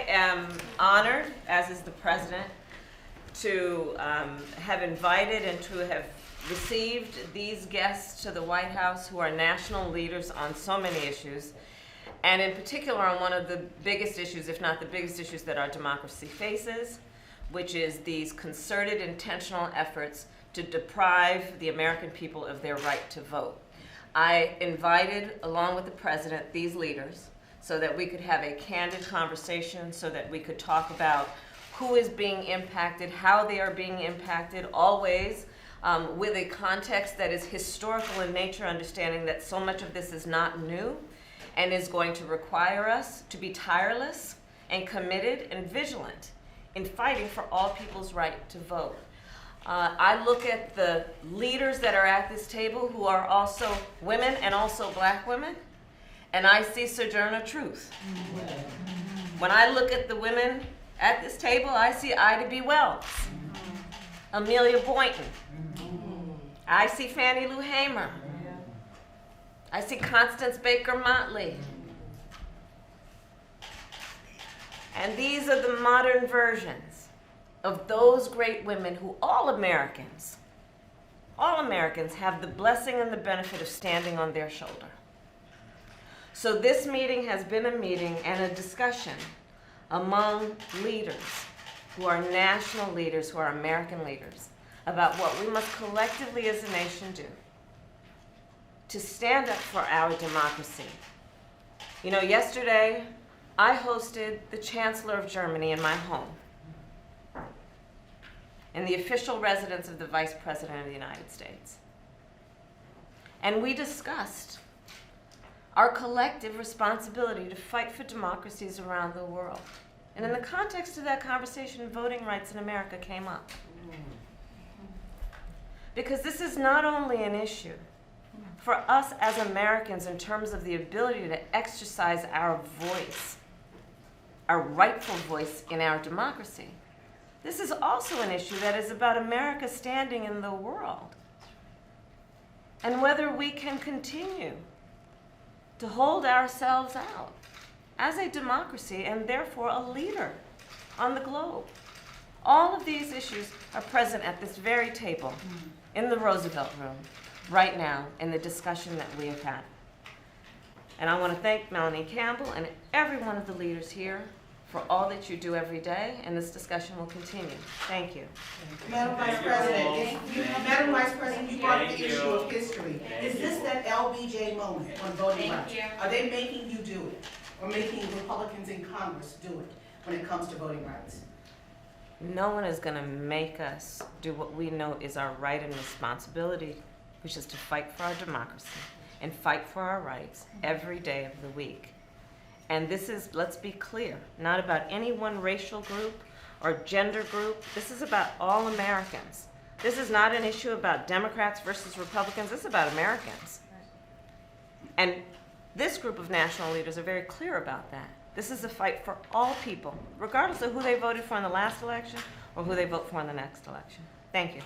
am honored, as is the president, to have invited and to have received these guests to the White House who are national leaders on so many issues, and in particular on one of the biggest issues, if not the biggest issues that our democracy faces, which is these concerted, intentional efforts to deprive the American people of their right to vote. I invited, along with the president, these leaders so that we could have a candid conversation, so that we could talk about who is being impacted, how they are being impacted, always with a context that is historical in nature, understanding that so much of this is not new and is going to require us to be tireless and committed and vigilant in fighting for all people's right to vote. I look at the leaders that are at this table who are also women and also black women, and I see Sojourner Truth. When I look at the women at this table, I see Ida B. Wells, Amelia Boynton. I see Fannie Lou Hamer. I see Constance Baker Motley. And these are the modern versions of those great women who all Americans have the blessing and the benefit of standing on their shoulder. So this meeting has been a meeting and a discussion among leaders who are national leaders, who are American leaders, about what we must collectively as a nation do to stand up for our democracy. You know, yesterday I hosted the Chancellor of Germany in my home, in the official residence of the Vice President of the United States. And we discussed our collective responsibility to fight for democracies around the world. And in the context of that conversation, voting rights in America came up. Because this is not only an issue for us as Americans in terms of the ability to exercise our voice, our rightful voice in our democracy. This is also an issue that is about America standing in the world and whether we can continue to hold ourselves out as a democracy and therefore a leader on the globe. All of these issues are present at this very table in the Roosevelt Room right now in the discussion that we have had. And I want to thank Melanie Campbell and every one of the leaders here for all that you do every day, and this discussion will continue. Thank you. Madam Vice President, you brought up the issue of history. Is this that LBJ moment on voting rights? Are they making you do it, or making Republicans in Congress do it when it comes to voting rights? No one is going to make us do what we know is our right and responsibility, which is to fight for our democracy and fight for our rights every day of the week. And this is, let's be clear, not about any one racial group or gender group. This is about all Americans. This is not an issue about Democrats versus Republicans. This is about Americans. And this group of national leaders are very clear about that. This is a fight for all people, regardless of who they voted for in the last election or who they vote for in the next election. Thank you.